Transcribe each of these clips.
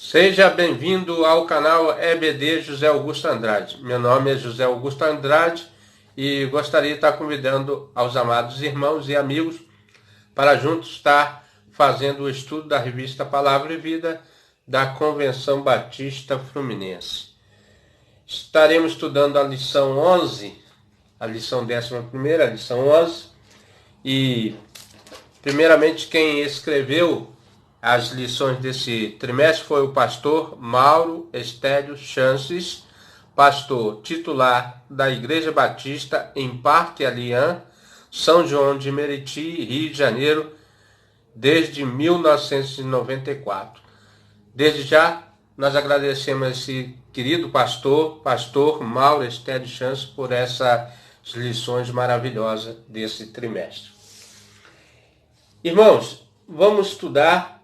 Seja bem-vindo ao canal EBD José Augusto Andrade. Meu nome é José Augusto Andrade e gostaria de estar convidando aos amados irmãos e amigos para juntos estar fazendo o estudo da revista Palavra e Vida da Convenção Batista Fluminense. Estaremos estudando a lição 11, a lição 11ª, a lição 11, e primeiramente quem escreveu as lições desse trimestre foi o pastor Mauro Estélio Chances, pastor titular da Igreja Batista em Parque Alian, São João de Meriti, Rio de Janeiro, desde 1994. Desde já, nós agradecemos esse querido pastor Mauro Estélio Chances, por essas lições maravilhosas desse trimestre. Irmãos, vamos estudar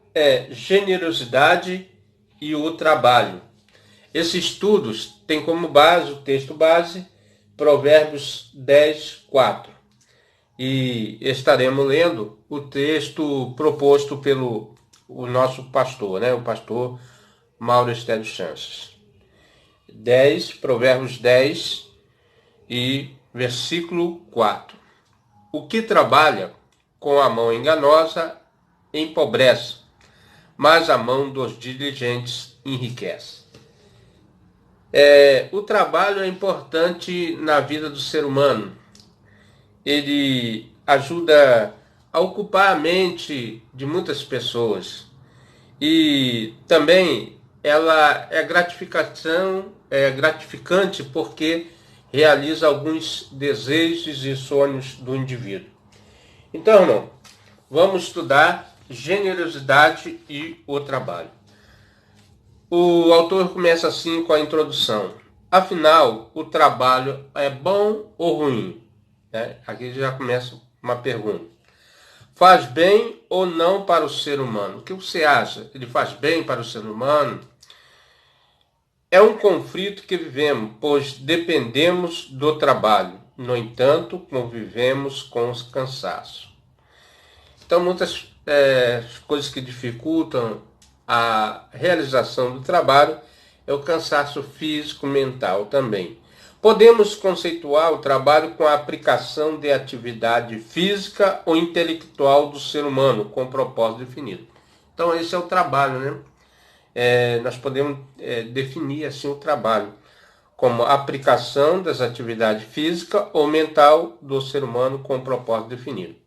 generosidade e o trabalho. Esses estudos têm como base, o texto base, Provérbios 10, 4. E estaremos lendo o texto proposto pelo nosso pastor, o pastor Mauro Estélio Chances. Provérbios 10 e versículo 4. O que trabalha com a mão enganosa empobrece, mas a mão dos diligentes enriquece. O trabalho é importante na vida do ser humano. Ele ajuda a ocupar a mente de muitas pessoas. E também ela é gratificante porque realiza alguns desejos e sonhos do indivíduo. Então, irmão, vamos estudar generosidade e o trabalho. O autor começa assim com a introdução. Afinal, o trabalho é bom ou ruim? Aqui já começa uma pergunta. Faz bem ou não para o ser humano? O que você acha? Ele faz bem para o ser humano? É um conflito que vivemos, pois dependemos do trabalho. No entanto, convivemos com os cansaços. Então, muitas coisas que dificultam a realização do trabalho é o cansaço físico, mental também. Podemos conceituar o trabalho com a aplicação de atividade física ou intelectual do ser humano, com propósito definido. Então, esse é o trabalho, nós podemos definir assim o trabalho como aplicação das atividades física ou mental do ser humano com propósito definido.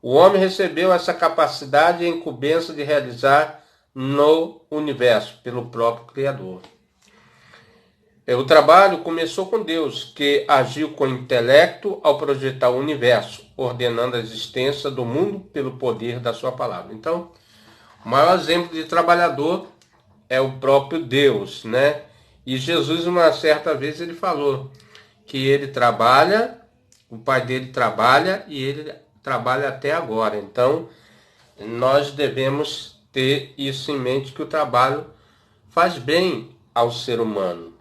O homem recebeu essa capacidade e incumbência de realizar no universo, pelo próprio Criador. O trabalho começou com Deus, que agiu com intelecto ao projetar o universo, ordenando a existência do mundo pelo poder da sua palavra. Então, o maior exemplo de trabalhador é o próprio Deus, E Jesus, uma certa vez, ele falou que ele trabalha, o pai dele trabalha e ele trabalha até agora. Então, nós devemos ter isso em mente, que o trabalho faz bem ao ser humano.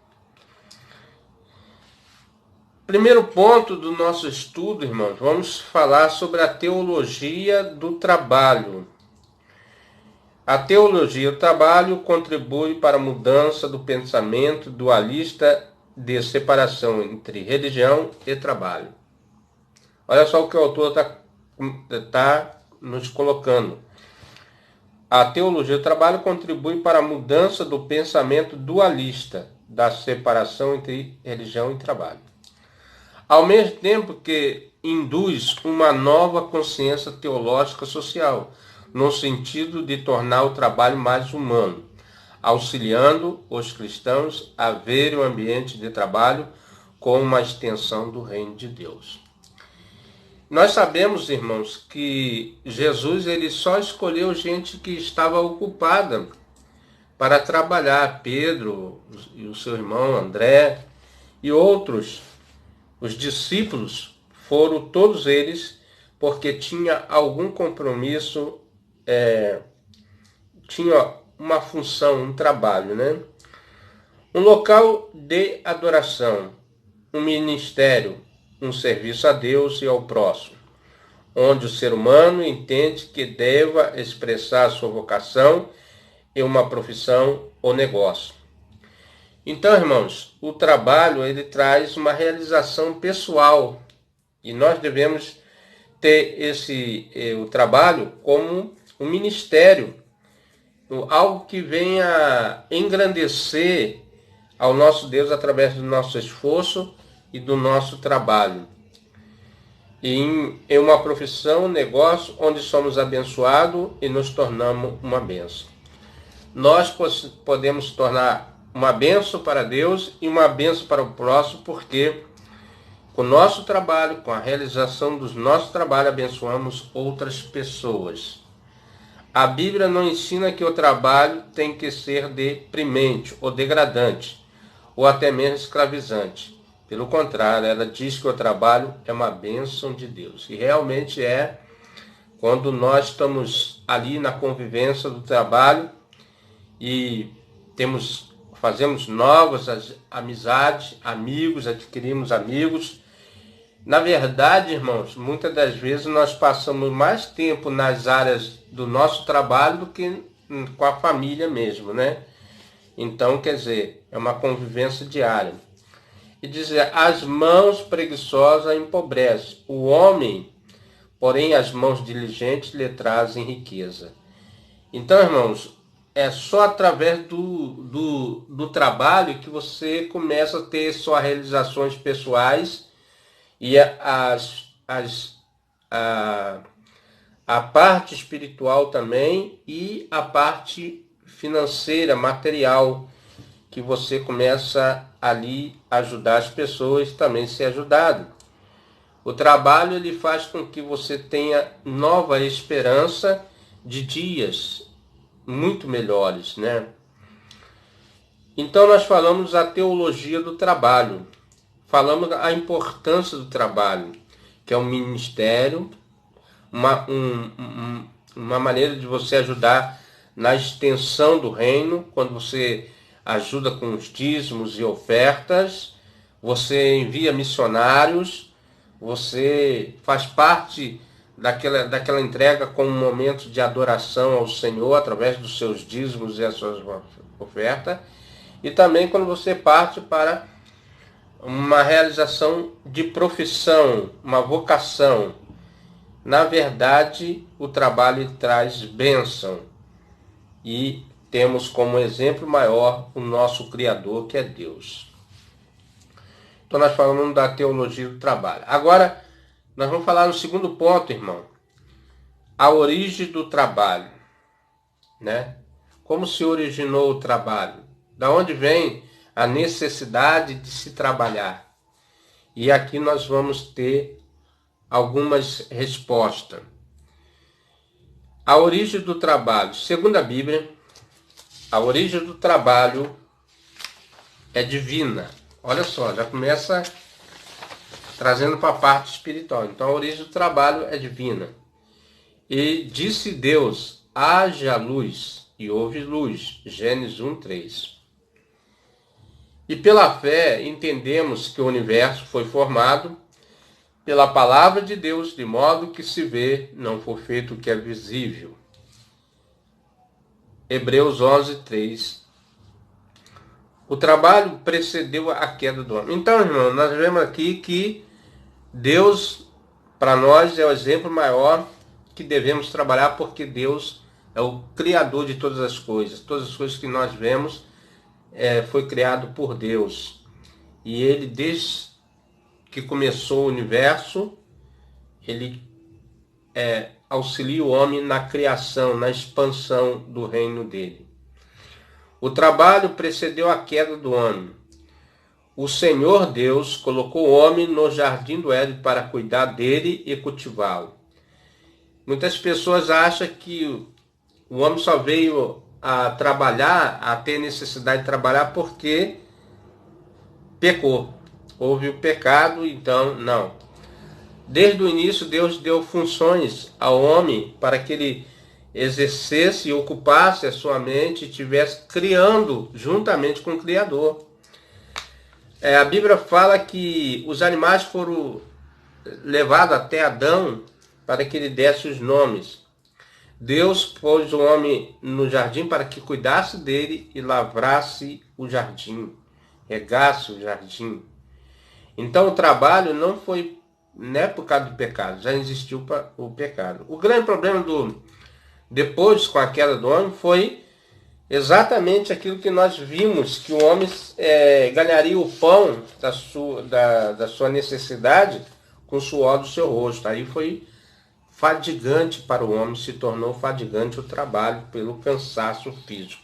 Primeiro ponto do nosso estudo, irmãos, vamos falar sobre a teologia do trabalho. A teologia do trabalho contribui para a mudança do pensamento dualista de separação entre religião e trabalho. Olha só o que o autor está nos colocando. A teologia do trabalho contribui para a mudança do pensamento dualista da separação entre religião e trabalho, ao mesmo tempo que induz uma nova consciência teológica social, no sentido de tornar o trabalho mais humano, auxiliando os cristãos a verem o ambiente de trabalho como uma extensão do reino de Deus. Nós sabemos, irmãos, que Jesus ele só escolheu gente que estava ocupada para trabalhar. Pedro e o seu irmão André e outros, os discípulos, foram todos eles porque tinha algum compromisso, tinha uma função, um trabalho, Um local de adoração, um ministério, um serviço a Deus e ao próximo, onde o ser humano entende que deva expressar sua vocação em uma profissão ou negócio. Então, irmãos, o trabalho ele traz uma realização pessoal e nós devemos ter o trabalho como um ministério, algo que venha engrandecer ao nosso Deus através do nosso esforço e do nosso trabalho. E em uma profissão, um negócio, onde somos abençoados e nos tornamos uma bênção. Nós podemos tornar uma bênção para Deus e uma bênção para o próximo, porque com o nosso trabalho, com a realização dos nossos trabalhos, abençoamos outras pessoas. A Bíblia não ensina que o trabalho tem que ser deprimente ou degradante, ou até mesmo escravizante. Pelo contrário, ela diz que o trabalho é uma bênção de Deus. E realmente é quando nós estamos ali na convivência do trabalho e fazemos novas amizades, amigos, adquirimos amigos. Na verdade, irmãos, muitas das vezes nós passamos mais tempo nas áreas do nosso trabalho do que com a família mesmo, né? Então, quer dizer, é uma convivência diária. E dizer, as mãos preguiçosas empobrecem. O homem, porém, as mãos diligentes lhe trazem riqueza. Então, irmãos, é só através do trabalho que você começa a ter suas realizações pessoais e a parte espiritual também e a parte financeira, material, que você começa ali a ajudar as pessoas também ser ajudado. O trabalho ele faz com que você tenha nova esperança de dias muito melhores, né? Então nós falamos a teologia do trabalho, falamos a importância do trabalho, que é um ministério, uma maneira de você ajudar na extensão do reino, quando você ajuda com os dízimos e ofertas, você envia missionários, você faz parte daquela entrega como um momento de adoração ao Senhor através dos seus dízimos e as suas ofertas, e também quando você parte para uma realização de profissão, uma vocação. Na verdade, o trabalho traz bênção e temos como exemplo maior o nosso Criador, que é Deus. Então nós falamos da teologia do trabalho. Agora, nós vamos falar no segundo ponto, irmão. A origem do trabalho, né? Como se originou o trabalho? Da onde vem a necessidade de se trabalhar? E aqui nós vamos ter algumas respostas. A origem do trabalho. Segundo a Bíblia, a origem do trabalho é divina. Olha só, já começa trazendo para a parte espiritual. Então a origem do trabalho é divina. E disse Deus, haja luz, e houve luz. Gênesis 1:3. E pela fé entendemos que o universo foi formado pela palavra de Deus, de modo que se vê, não for feito o que é visível. Hebreus 11:3. O trabalho precedeu a queda do homem. Então, irmão, nós vemos aqui que Deus, para nós, é o exemplo maior que devemos trabalhar, porque Deus é o Criador de todas as coisas. Todas as coisas que nós vemos foi criado por Deus. E Ele, desde que começou o universo, Ele auxilia o homem na criação, na expansão do reino dele. O trabalho precedeu a queda do homem. O Senhor Deus colocou o homem no jardim do Éden para cuidar dele e cultivá-lo. Muitas pessoas acham que o homem só veio a trabalhar, a ter necessidade de trabalhar porque pecou. Houve o pecado, então não. Desde o início, Deus deu funções ao homem para que ele exercesse e ocupasse a sua mente e estivesse criando juntamente com o Criador. A Bíblia fala que os animais foram levados até Adão para que ele desse os nomes. Deus pôs o homem no jardim para que cuidasse dele e lavrasse o jardim, regasse o jardim. Então o trabalho não foi, né, por causa do pecado, já existiu o pecado. O grande problema depois com a queda do homem foi exatamente aquilo que nós vimos, que o homem ganharia o pão da sua necessidade com o suor do seu rosto. Aí foi fadigante para o homem, se tornou fadigante o trabalho pelo cansaço físico.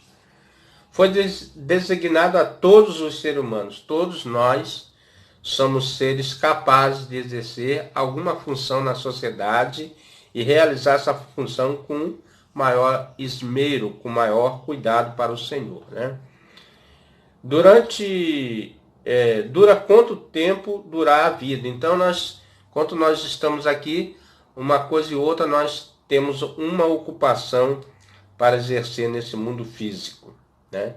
Foi designado a todos os seres humanos, todos nós somos seres capazes de exercer alguma função na sociedade e realizar essa função com maior esmero, com maior cuidado para o Senhor, né? Dura quanto tempo durar a vida? Então, enquanto nós estamos aqui, uma coisa e outra, nós temos uma ocupação para exercer nesse mundo físico, né?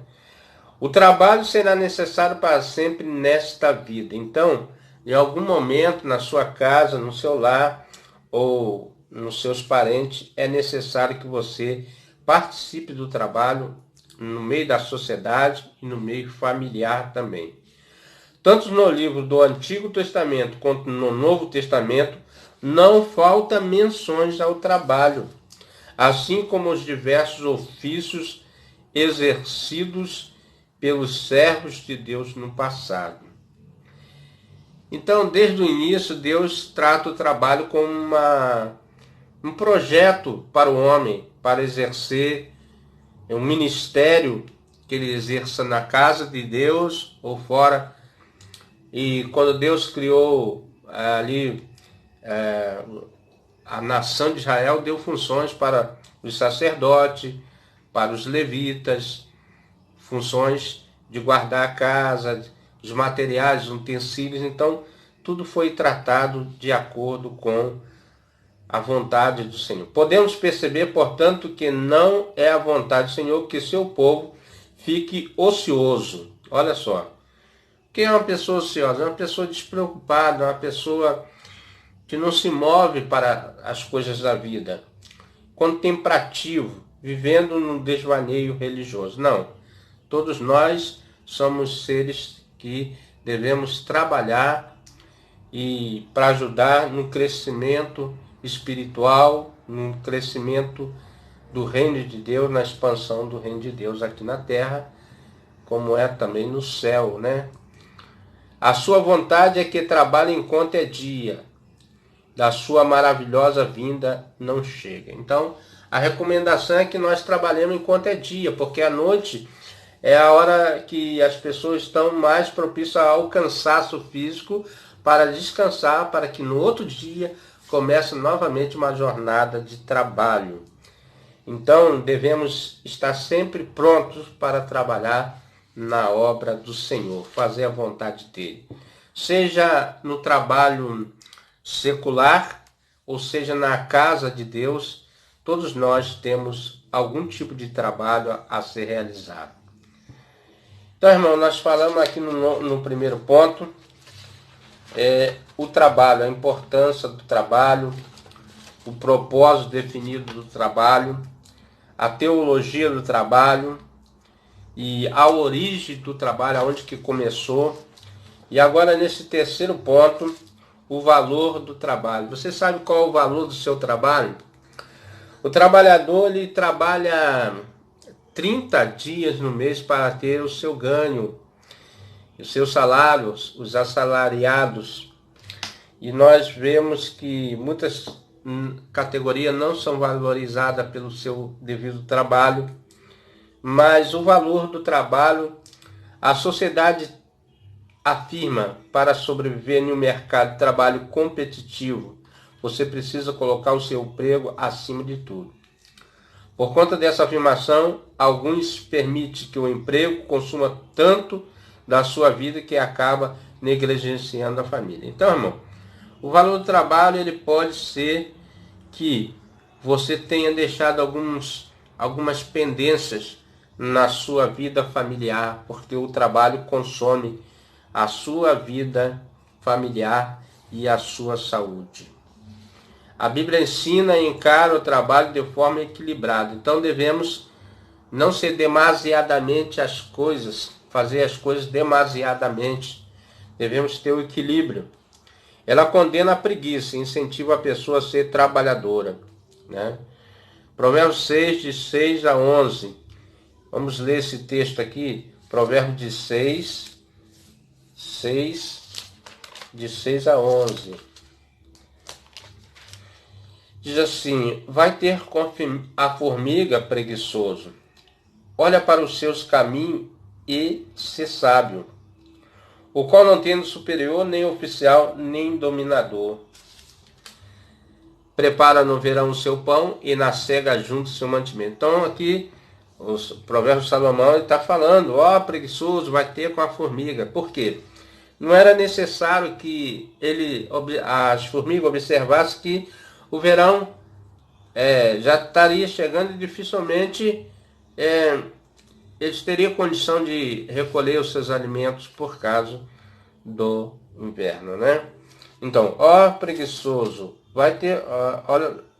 O trabalho será necessário para sempre nesta vida. Então, em algum momento, na sua casa, no seu lar ou nos seus parentes, é necessário que você participe do trabalho no meio da sociedade e no meio familiar também. Tanto no livro do Antigo Testamento quanto no Novo Testamento, não falta menções ao trabalho, assim como os diversos ofícios exercidos pelos servos de Deus no passado. Então, desde o início, Deus trata o trabalho como um projeto para o homem, para exercer um ministério que ele exerça na casa de Deus ou fora. E quando Deus criou ali a nação de Israel, deu funções para os sacerdotes, para os levitas, funções de guardar a casa, os materiais, os utensílios. Então, tudo foi tratado de acordo com a vontade do Senhor. Podemos perceber, portanto, que não é a vontade do Senhor que seu povo fique ocioso. Olha só. Quem é uma pessoa ociosa? É uma pessoa despreocupada, uma pessoa que não se move para as coisas da vida, contemplativo, vivendo num desvaneio religioso. Não. Todos nós somos seres que devemos trabalhar e para ajudar no crescimento espiritual, no crescimento do reino de Deus, na expansão do reino de Deus aqui na terra, como é também no céu, né? A sua vontade é que trabalhe enquanto é dia, da sua maravilhosa vinda não chega. Então, a recomendação é que nós trabalhemos enquanto é dia, porque à noite é a hora que as pessoas estão mais propícias ao cansaço físico para descansar, para que no outro dia comece novamente uma jornada de trabalho. Então, devemos estar sempre prontos para trabalhar na obra do Senhor, fazer a vontade dele. Seja no trabalho secular, ou seja na casa de Deus, todos nós temos algum tipo de trabalho a ser realizado. Então, irmão, nós falamos aqui no primeiro ponto, o trabalho, a importância do trabalho, o propósito definido do trabalho, a teologia do trabalho e a origem do trabalho, aonde que começou. E agora, nesse terceiro ponto, o valor do trabalho. Você sabe qual é o valor do seu trabalho? O trabalhador, ele trabalha 30 dias no mês para ter o seu ganho, os seus salários, os assalariados. E nós vemos que muitas categorias não são valorizadas pelo seu devido trabalho, mas o valor do trabalho, a sociedade afirma, para sobreviver em um mercado de trabalho competitivo, você precisa colocar o seu emprego acima de tudo. Por conta dessa afirmação, alguns permitem que o emprego consuma tanto da sua vida que acaba negligenciando a família. Então, irmão, o valor do trabalho, ele pode ser que você tenha deixado algumas pendências na sua vida familiar, porque o trabalho consome a sua vida familiar e a sua saúde. A Bíblia ensina e encara o trabalho de forma equilibrada. Então devemos não ser demasiadamente as coisas, fazer as coisas demasiadamente. Devemos ter o equilíbrio. Ela condena a preguiça, incentiva a pessoa a ser trabalhadora, né? Provérbios 6, de 6 a 11. Vamos ler esse texto aqui. Provérbios de 6, de 6 a 11. Diz assim: vai ter com a formiga preguiçoso. Olha para os seus caminhos e se sábio, o qual não tendo superior, nem oficial, nem dominador. Prepara no verão o seu pão e na cega junto o seu mantimento. Então aqui, o Provérbio de Salomão está falando, preguiçoso, vai ter com a formiga. Por quê? Não era necessário que as formigas observassem que o verão já estaria chegando e dificilmente eles teriam condição de recolher os seus alimentos por causa do inverno, né? Então, preguiçoso, vai ter,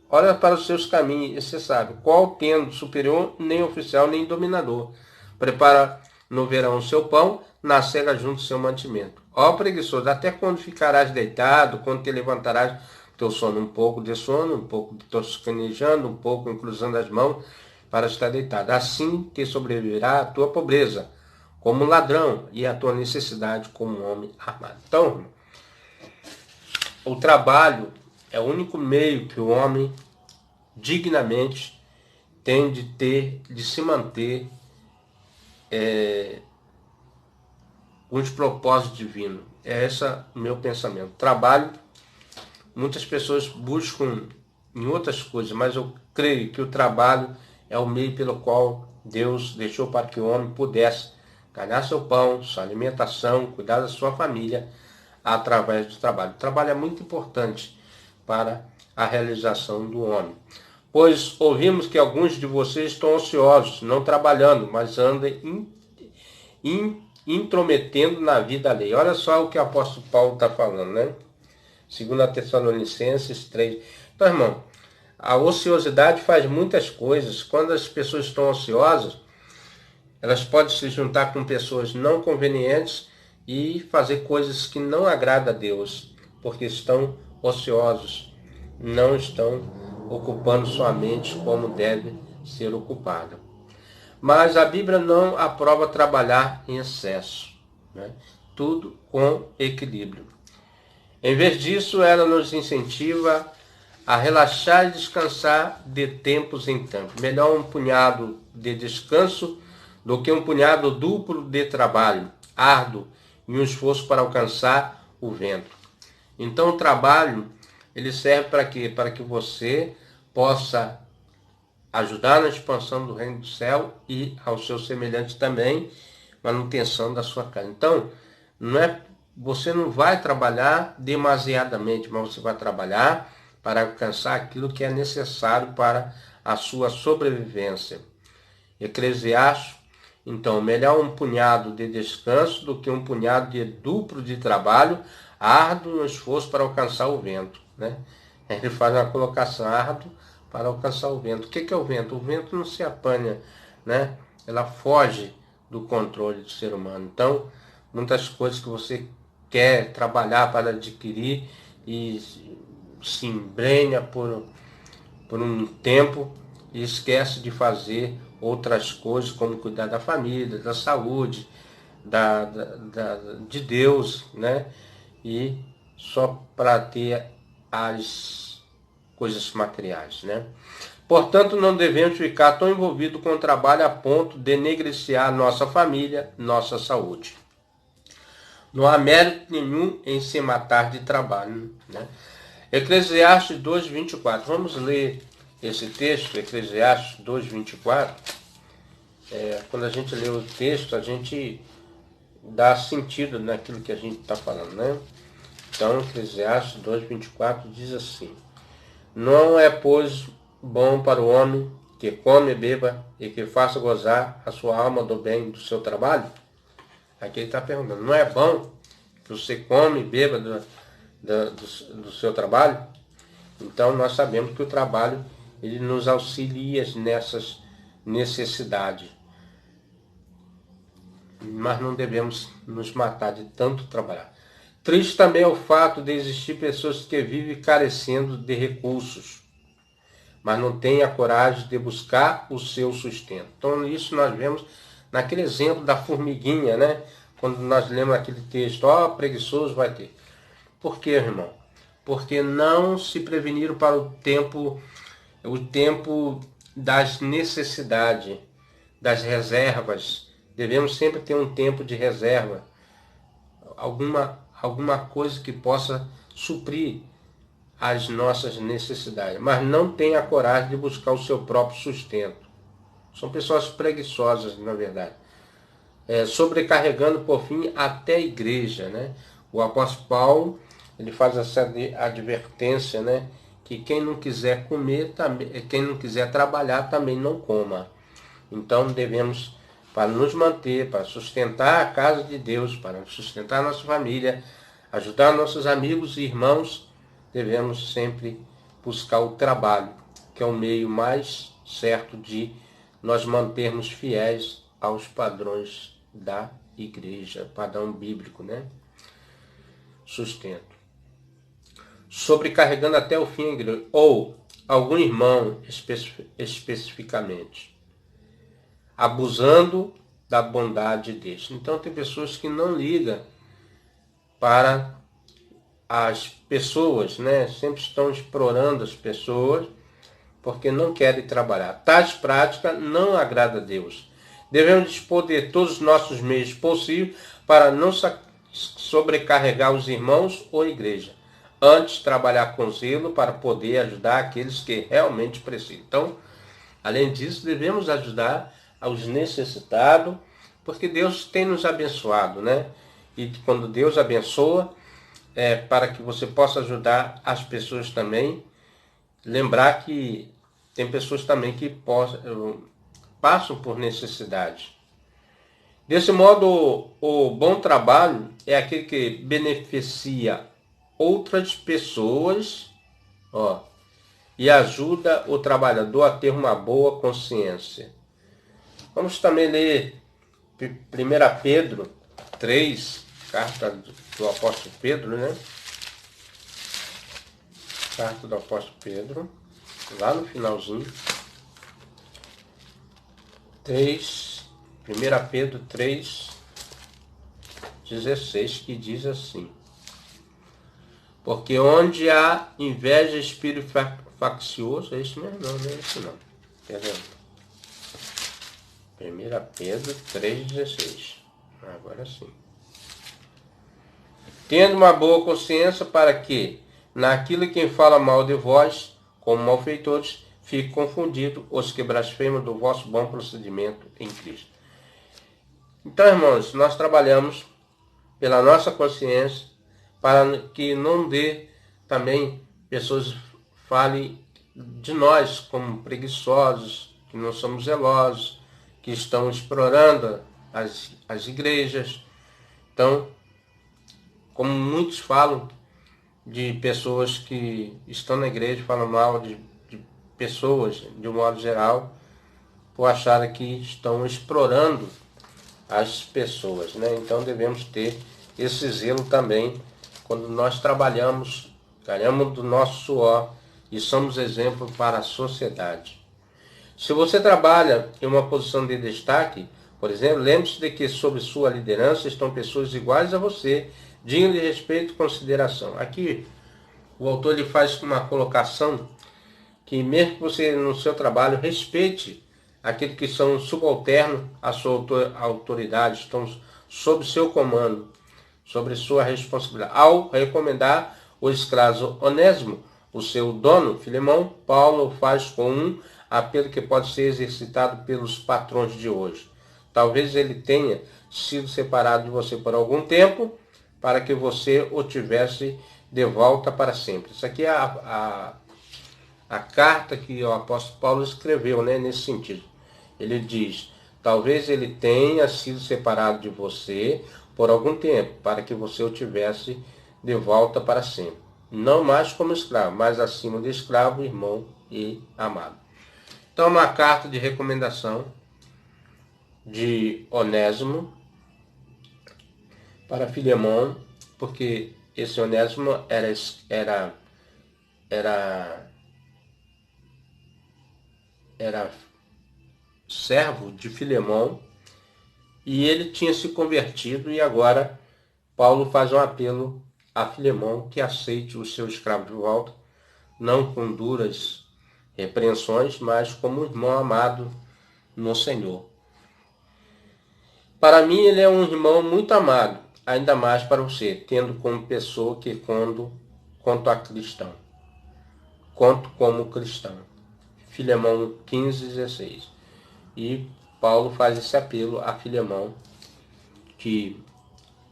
olha para os seus caminhos, e você sabe, qual tendo superior, nem oficial, nem dominador. Prepara no verão o seu pão, na cega junto o seu mantimento. Preguiçoso, até quando ficarás deitado, quando te levantarás teu sono, um pouco de sono, um pouco de toscanejando, um pouco cruzando as mãos para estar deitado. Assim te sobreviverá a tua pobreza como um ladrão e a tua necessidade como um homem armado. Então, o trabalho é o único meio que o homem dignamente tem de se manter com os propósitos divinos. É esse o meu pensamento. Trabalho, muitas pessoas buscam em outras coisas, mas eu creio que o trabalho é o meio pelo qual Deus deixou para que o homem pudesse ganhar seu pão, sua alimentação, cuidar da sua família através do trabalho. O trabalho é muito importante para a realização do homem. Pois ouvimos que alguns de vocês estão ociosos, não trabalhando, mas andam intrometendo na vida alheia. Olha só o que o apóstolo Paulo está falando, né? 2 Tessalonicenses 3. Então, irmão, a ociosidade faz muitas coisas. Quando as pessoas estão ociosas, elas podem se juntar com pessoas não convenientes e fazer coisas que não agradam a Deus, porque estão ociosos, não estão ocupando sua mente como deve ser ocupada. Mas a Bíblia não aprova trabalhar em excesso, né? Tudo com equilíbrio. Em vez disso, ela nos incentiva a relaxar e descansar de tempos em tempos. Melhor um punhado de descanso do que um punhado duplo de trabalho árduo e um esforço para alcançar o vento. Então o trabalho, ele serve para quê? Para que você possa ajudar na expansão do reino do céu e aos seus semelhantes também, manutenção da sua casa. Então, você não vai trabalhar demasiadamente, mas você vai trabalhar para alcançar aquilo que é necessário para a sua sobrevivência. Eclesiastes, então, melhor um punhado de descanso do que um punhado de duplo de trabalho, árduo no esforço para alcançar o vento, né? Ele faz uma colocação, árduo para alcançar o vento. O que é o vento? O vento não se apanha, né? Ela foge do controle do ser humano. Então, muitas coisas que você quer trabalhar para adquirir e se embrenha por um tempo e esquece de fazer outras coisas, como cuidar da família, da saúde, de Deus, né? E só para ter as coisas materiais, né? Portanto, não devemos ficar tão envolvidos com o trabalho a ponto de negligenciar nossa família, nossa saúde. Não há mérito nenhum em se matar de trabalho, né? Eclesiastes 2:24. Vamos ler esse texto, Eclesiastes 2:24. Quando a gente lê o texto, a gente dá sentido naquilo que a gente está falando, né? Então, Eclesiastes 2:24 diz assim: não é, pois, bom para o homem que come e beba e que faça gozar a sua alma do bem do seu trabalho? Aqui ele está perguntando, não é bom que você come e beba do seu trabalho? Então nós sabemos que o trabalho ele nos auxilia nessas necessidades. Mas não devemos nos matar de tanto trabalhar. Triste também é o fato de existir pessoas que vivem carecendo de recursos, mas não têm a coragem de buscar o seu sustento. Então isso nós vemos naquele exemplo da formiguinha, né? Quando nós lemos aquele texto, preguiçoso vai ter. Por quê, irmão? Porque não se preveniram para o tempo das necessidades, das reservas. Devemos sempre ter um tempo de reserva, alguma coisa que possa suprir as nossas necessidades, mas não tem a coragem de buscar o seu próprio sustento. São pessoas preguiçosas, na verdade. Sobrecarregando, por fim, até a igreja, né? O apóstolo Paulo, ele faz essa advertência, né? Que quem não quiser comer, quem não quiser trabalhar, também não coma. Então devemos, para nos manter, para sustentar a casa de Deus, para sustentar a nossa família, ajudar nossos amigos e irmãos, devemos sempre buscar o trabalho, que é o meio mais certo de nós mantermos fiéis aos padrões da igreja, padrão bíblico, né? Sustento. Sobrecarregando até o fim a igreja, ou algum irmão especificamente, abusando da bondade deste. Então tem pessoas que não ligam para as pessoas, né? Sempre estão explorando as pessoas porque não querem trabalhar. Tais práticas não agradam a Deus. Devemos dispor de todos os nossos meios possíveis para não sobrecarregar os irmãos ou a igreja. Antes, trabalhar com zelo para poder ajudar aqueles que realmente precisam. Então, além disso, devemos ajudar aos necessitados, porque Deus tem nos abençoado, né? E quando Deus abençoa, para que você possa ajudar as pessoas também. Lembrar que tem pessoas também que passam por necessidade. Desse modo, o bom trabalho é aquele que beneficia outras pessoas, e ajuda o trabalhador a ter uma boa consciência. Vamos também ler 1 Pedro 3, carta do apóstolo Pedro, né? Carta do apóstolo Pedro, lá no finalzinho. 1 Pedro 3, 16, que diz assim: porque onde há inveja, espírito faccioso, é isso mesmo? Não é isso não. Perdão. 1 Pedro 3,16. Agora sim. Tendo uma boa consciência para que, naquilo quem fala mal de vós, como malfeitores, fique confundido os que blasfemam do vosso bom procedimento em Cristo. Então, irmãos, nós trabalhamos pela nossa consciência, para que não dê também pessoas falem de nós como preguiçosos, que não somos zelosos, que estão explorando as igrejas. Então, como muitos falam de pessoas que estão na igreja, falam mal de pessoas, de um modo geral, por achar que estão explorando as pessoas, né? Então devemos ter esse zelo também quando nós trabalhamos, ganhamos do nosso suor e somos exemplo para a sociedade. Se você trabalha em uma posição de destaque, por exemplo, lembre-se de que sob sua liderança estão pessoas iguais a você, dignas de respeito e consideração. Aqui o autor ele faz uma colocação que mesmo que você no seu trabalho respeite aqueles que são subalternos à sua autoridade, estão sob seu comando, sobre sua responsabilidade. Ao recomendar o escravo Onésimo, o seu dono, Filemão, Paulo faz com um apelo que pode ser exercitado pelos patrões de hoje. Talvez ele tenha sido separado de você por algum tempo, para que você o tivesse de volta para sempre. Isso aqui é a carta que o apóstolo Paulo escreveu, né, nesse sentido. Ele diz: talvez ele tenha sido separado de você por algum tempo, para que você o tivesse de volta para sempre. não mais como escravo, mas acima de escravo, irmão e amado. Então, uma carta de recomendação de Onésimo para Filemão, porque esse Onésimo era servo de Filemão e ele tinha se convertido, e agora Paulo faz um apelo a Filemão que aceite o seu escravo de volta, não com duras repreensões, mas como um irmão amado no Senhor. Para mim ele é um irmão muito amado, ainda mais para você, tendo como pessoa que quanto a cristão, conto como cristão. Filemão 15:16. E Paulo faz esse apelo a Filemão que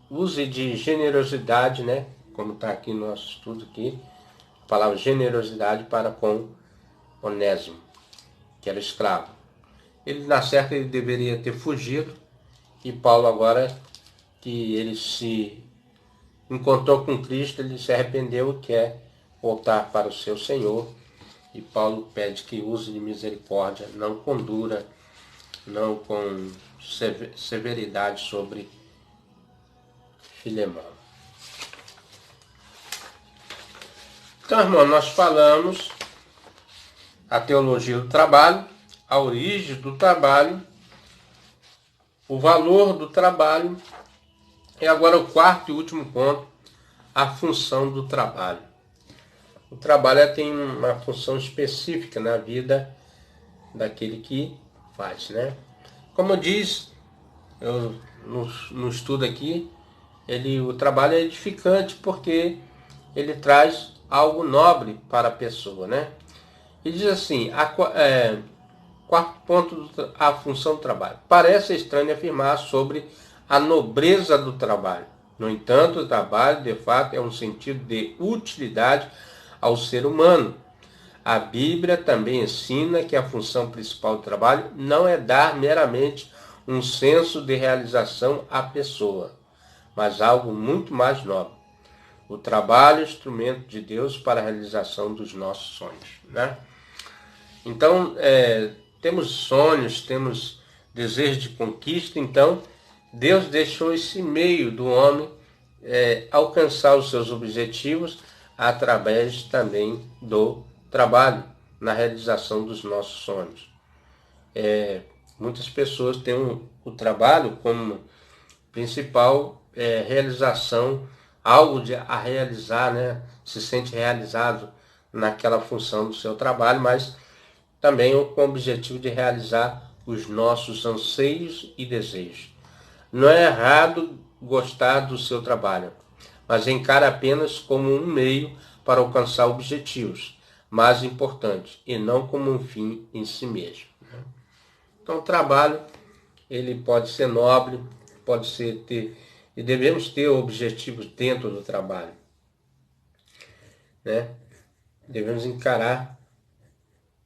use de generosidade, né? Como está aqui no nosso estudo aqui, a palavra generosidade para com Onésimo, que era escravo. Ele, na certa, ele deveria ter fugido, e Paulo, agora que ele se encontrou com Cristo, ele se arrependeu e quer voltar para o seu Senhor. E Paulo pede que use de misericórdia, não com dura, não com severidade sobre Filemão. Então, irmão, nós falamos a teologia do trabalho, a origem do trabalho, o valor do trabalho, e agora o quarto e último ponto, a função do trabalho. O trabalho tem uma função específica na vida daquele que faz, né? Como diz eu, no estudo aqui, o trabalho é edificante porque ele traz algo nobre para a pessoa, né? E diz assim, quarto ponto, a função do trabalho. Parece estranho afirmar sobre a nobreza do trabalho. No entanto, o trabalho, de fato, é um sentido de utilidade ao ser humano. A Bíblia também ensina que a função principal do trabalho não é dar meramente um senso de realização à pessoa, mas algo muito mais nobre. O trabalho é instrumento de Deus para a realização dos nossos sonhos, né? Então, temos sonhos, temos desejo de conquista, então Deus deixou esse meio do homem alcançar os seus objetivos através também do trabalho, na realização dos nossos sonhos. Muitas pessoas têm o trabalho como principal realização, algo a realizar, né? Se sente realizado naquela função do seu trabalho, mas também com o objetivo de realizar os nossos anseios e desejos. Não é errado gostar do seu trabalho, mas encara apenas como um meio para alcançar objetivos mais importantes e não como um fim em si mesmo. Então, o trabalho ele pode ser nobre, pode ser e devemos ter objetivos dentro do trabalho, né? Devemos encarar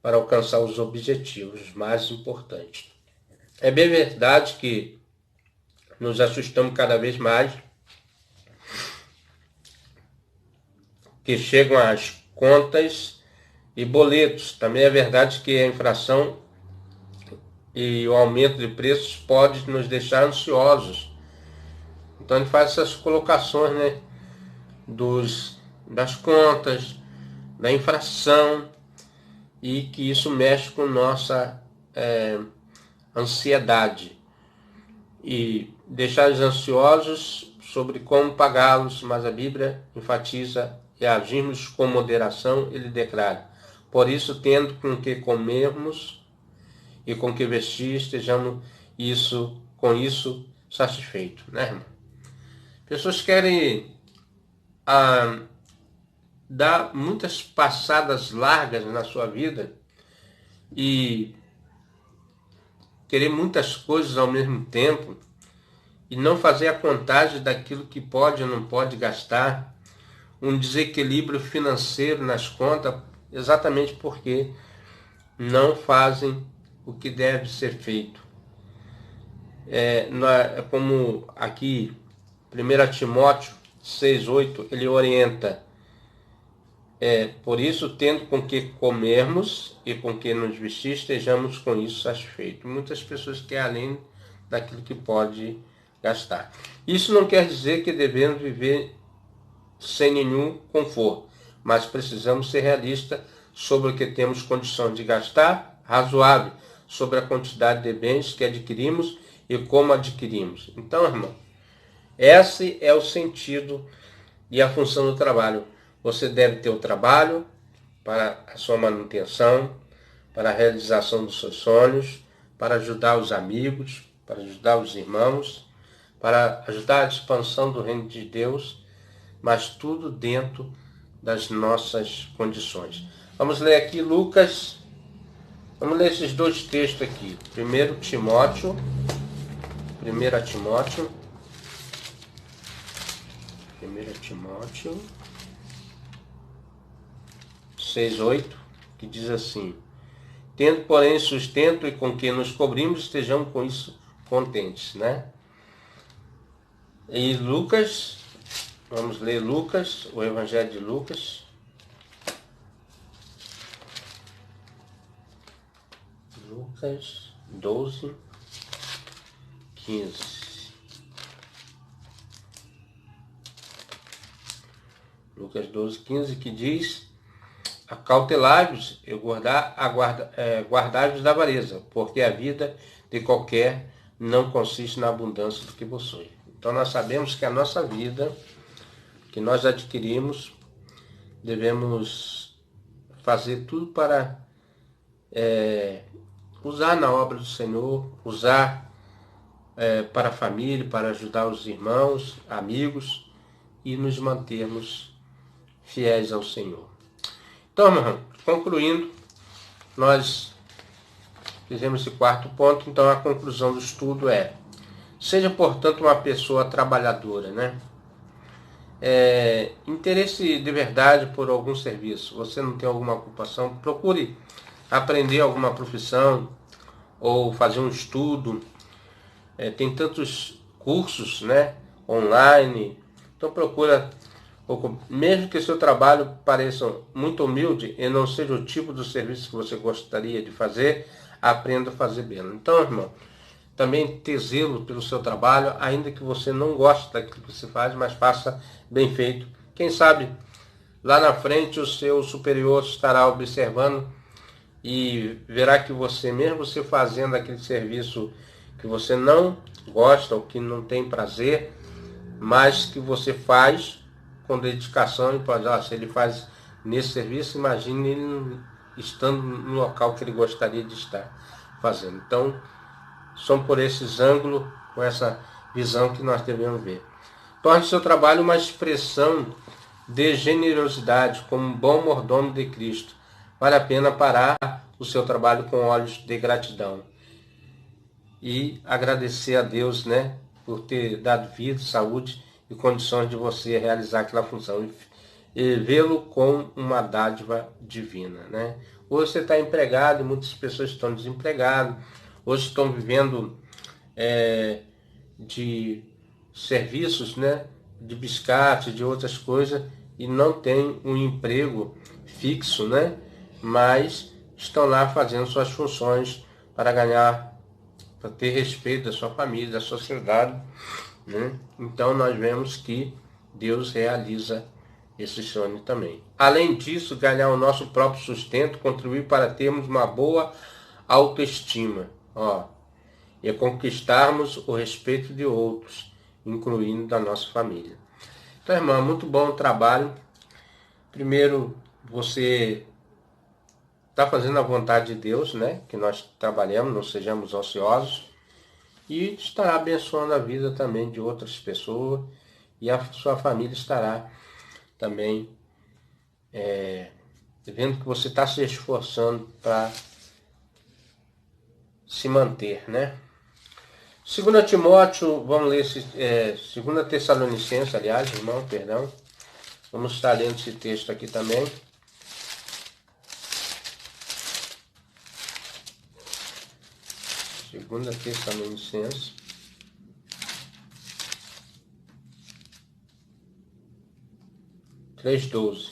para alcançar os objetivos mais importantes. É bem verdade que nos assustamos cada vez mais, que chegam as contas e boletos. Também é verdade que a inflação e o aumento de preços pode nos deixar ansiosos. Então ele faz essas colocações, né, das contas, da inflação, e que isso mexe com nossa ansiedade e deixar-nos ansiosos sobre como pagá-los, mas a Bíblia enfatiza e agirmos com moderação, ele declara: por isso, tendo com que comermos e com que vestir, estejamos com isso satisfeitos, né, irmão? Pessoas querem dar muitas passadas largas na sua vida e querer muitas coisas ao mesmo tempo e não fazer a contagem daquilo que pode ou não pode gastar, um desequilíbrio financeiro nas contas, exatamente porque não fazem o que deve ser feito. Como aqui 1 Timóteo 6:8, ele orienta: Por isso, tendo com que comermos e com que nos vestir, estejamos com isso satisfeitos. Muitas pessoas querem além daquilo que pode gastar. Isso não quer dizer que devemos viver sem nenhum conforto, mas precisamos ser realistas sobre o que temos condição de gastar, razoável sobre a quantidade de bens que adquirimos e como adquirimos. Então, irmão, esse é o sentido e a função do trabalho. Você deve ter o trabalho para a sua manutenção, para a realização dos seus sonhos, para ajudar os amigos, para ajudar os irmãos, para ajudar a expansão do reino de Deus, mas tudo dentro das nossas condições. Vamos ler aqui Lucas, vamos ler esses dois textos aqui. 1 Timóteo 6:8, que diz assim: tendo, porém, sustento e com que nos cobrimos, estejamos com isso contentes, né? E Lucas, vamos ler Lucas, o Evangelho de Lucas. Lucas 12:15. Lucas 12:15, que diz: acautelai-vos e guardai-vos da avareza, porque a vida de qualquer não consiste na abundância do que possui. Então nós sabemos que a nossa vida, que nós adquirimos, devemos fazer tudo para usar na obra do Senhor, usar para a família, para ajudar os irmãos, amigos e nos mantermos fiéis ao Senhor. Então, irmão, concluindo, nós fizemos esse quarto ponto. Então a conclusão do estudo é: seja, portanto, uma pessoa trabalhadora, né? Interesse de verdade por algum serviço. Você não tem alguma ocupação, procure aprender alguma profissão ou fazer um estudo. Tem tantos cursos, né, online. Então procura, mesmo que seu trabalho pareça muito humilde e não seja o tipo de serviço que você gostaria de fazer, aprenda a fazer bem. Então, irmão, também ter zelo pelo seu trabalho, ainda que você não goste daquilo que você faz, mas faça bem feito. Quem sabe lá na frente o seu superior estará observando e verá que você, mesmo você fazendo aquele serviço que você não gosta ou que não tem prazer, mas que você faz com dedicação, e pode, se ele faz nesse serviço, imagine ele estando no local que ele gostaria de estar fazendo. Então, são por esses ângulos, com essa visão que nós devemos ver. Torne seu trabalho uma expressão de generosidade, como um bom mordomo de Cristo. Vale a pena parar o seu trabalho com olhos de gratidão e agradecer a Deus, né, por ter dado vida, saúde e condições de você realizar aquela função e vê-lo com uma dádiva divina, né? Hoje você está empregado e muitas pessoas estão desempregadas, hoje estão vivendo de serviços, né, de biscate, de outras coisas, e não tem um emprego fixo, né, mas estão lá fazendo suas funções para ganhar, para ter respeito da sua família, da sociedade, né? Então nós vemos que Deus realiza esse sonho também. Além disso, ganhar o nosso próprio sustento, contribuir para termos uma boa autoestima, e conquistarmos o respeito de outros, incluindo da nossa família. Então, irmão, muito bom o trabalho. Primeiro, você está fazendo a vontade de Deus, né? Que nós trabalhamos, não sejamos ociosos, e estará abençoando a vida também de outras pessoas, e a sua família estará também vendo que você está se esforçando para se manter, né? 2 Timóteo, vamos ler 2 Tessalonicenses, aliás, irmão, perdão. Vamos estar lendo esse texto aqui também. Segunda Tessalonicenses. (3:12).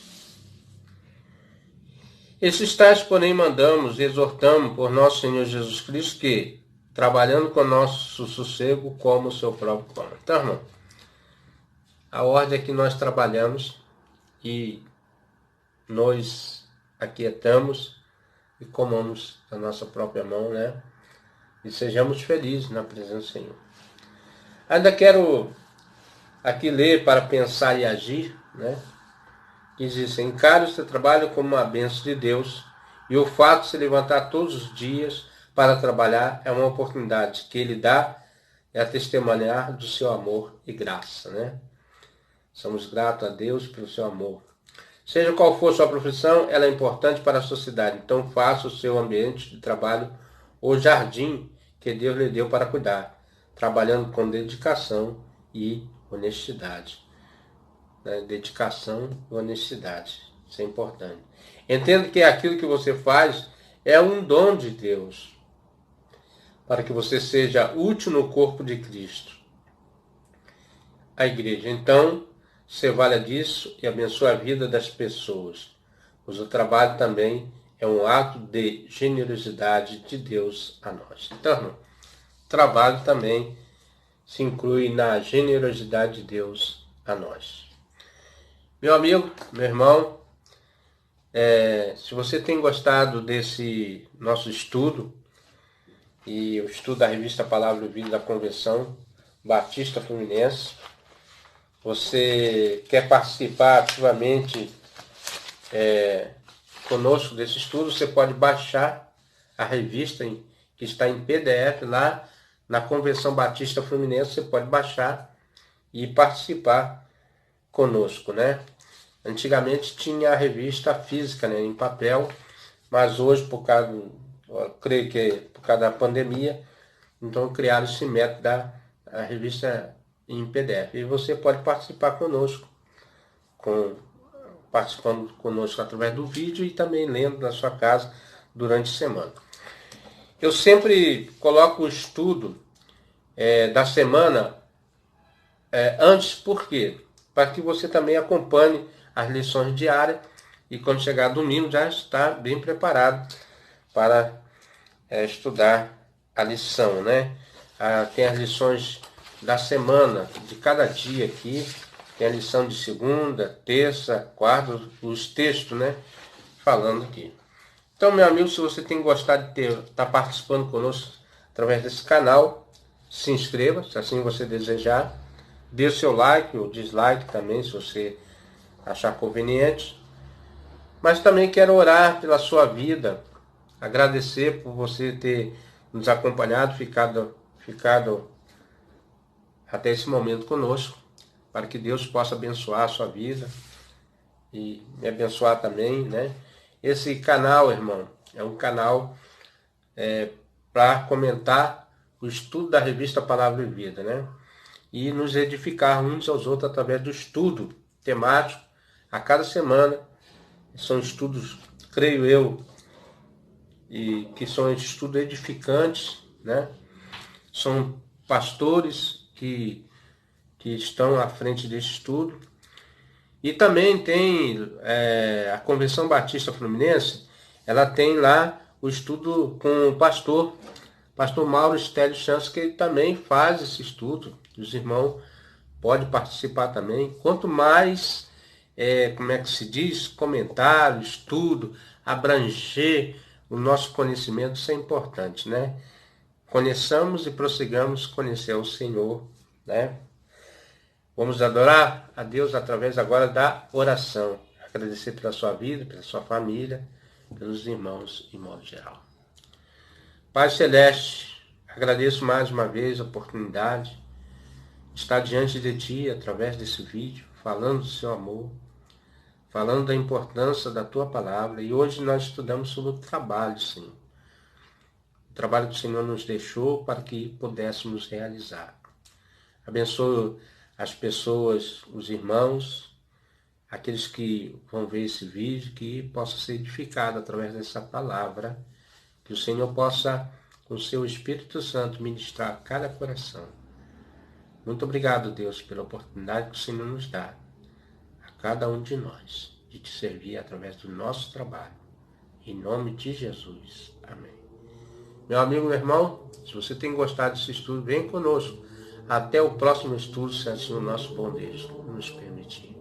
Esses tais, porém, mandamos e exortamos por nosso Senhor Jesus Cristo que, trabalhando com nosso sossego, como o seu próprio pão. Então, irmão, a ordem é que nós trabalhamos e nos aquietamos e comamos a nossa própria mão, né? E sejamos felizes na presença do Senhor. Ainda quero aqui ler para pensar e agir, né? Que diz assim: encare o seu trabalho como uma bênção de Deus, e o fato de se levantar todos os dias para trabalhar é uma oportunidade que Ele dá a testemunhar do seu amor e graça, né? Somos gratos a Deus pelo seu amor. Seja qual for sua profissão, ela é importante para a sociedade. Então faça o seu ambiente de trabalho o jardim que Deus lhe deu para cuidar, trabalhando com dedicação e honestidade. Né? Dedicação e honestidade. Isso é importante. Entenda que aquilo que você faz é um dom de Deus, para que você seja útil no corpo de Cristo, a igreja. Então, você valha disso e abençoe a vida das pessoas. Pois o trabalho também é um ato de generosidade de Deus a nós. Então, irmão, trabalho também se inclui na generosidade de Deus a nós. Meu amigo, meu irmão, se você tem gostado desse nosso estudo, e o estudo da revista Palavra e Vida da Convenção Batista Fluminense, você quer participar ativamente conosco desse estudo, você pode baixar a revista que está em PDF lá na Convenção Batista Fluminense. Você pode baixar e participar conosco, né? Antigamente tinha a revista física, né, em papel, mas hoje, eu creio que por causa da pandemia, então criaram esse método da revista em PDF. E você pode participar conosco, participando conosco através do vídeo e também lendo na sua casa durante a semana. Eu sempre coloco o estudo da semana antes, por quê? Para que você também acompanhe as lições diárias e quando chegar domingo já está bem preparado para estudar a lição, né? Tem as lições da semana, de cada dia aqui. Tem a lição de segunda, terça, quarta, os textos, né? Falando aqui. Então, meu amigo, se você tem gostado de estar participando conosco através desse canal, se inscreva, se assim você desejar. Dê o seu like ou dislike também, se você achar conveniente. Mas também quero orar pela sua vida, agradecer por você ter nos acompanhado, ficado até esse momento conosco, para que Deus possa abençoar a sua vida e me abençoar também, né? Esse canal, irmão, é um canal para comentar o estudo da revista Palavra e Vida, né? E nos edificar uns aos outros através do estudo temático a cada semana. São estudos, creio eu, e que são estudos edificantes, né? São pastores que estão à frente desse estudo. E também tem a Convenção Batista Fluminense, ela tem lá o estudo com o pastor Mauro Estélio Santos, que ele também faz esse estudo. Os irmãos podem participar também. Quanto mais, como é que se diz, comentário, estudo, abranger o nosso conhecimento, isso é importante, né? Conheçamos e prossigamos conhecer o Senhor, né? Vamos adorar a Deus através agora da oração. Agradecer pela sua vida, pela sua família, pelos irmãos em modo geral. Pai Celeste, agradeço mais uma vez a oportunidade de estar diante de Ti através desse vídeo, falando do seu amor, falando da importância da Tua palavra. E hoje nós estudamos sobre o trabalho, Senhor. O trabalho que o Senhor nos deixou para que pudéssemos realizar. Abençoe as pessoas, os irmãos, aqueles que vão ver esse vídeo, que possa ser edificado através dessa palavra, que o Senhor possa, com o seu Espírito Santo, ministrar a cada coração. Muito obrigado, Deus, pela oportunidade que o Senhor nos dá, a cada um de nós, de te servir através do nosso trabalho. Em nome de Jesus. Amém. Meu amigo, meu irmão, se você tem gostado desse estudo, vem conosco. Até o próximo estudo, se assim o nosso bom Deus nos permitir.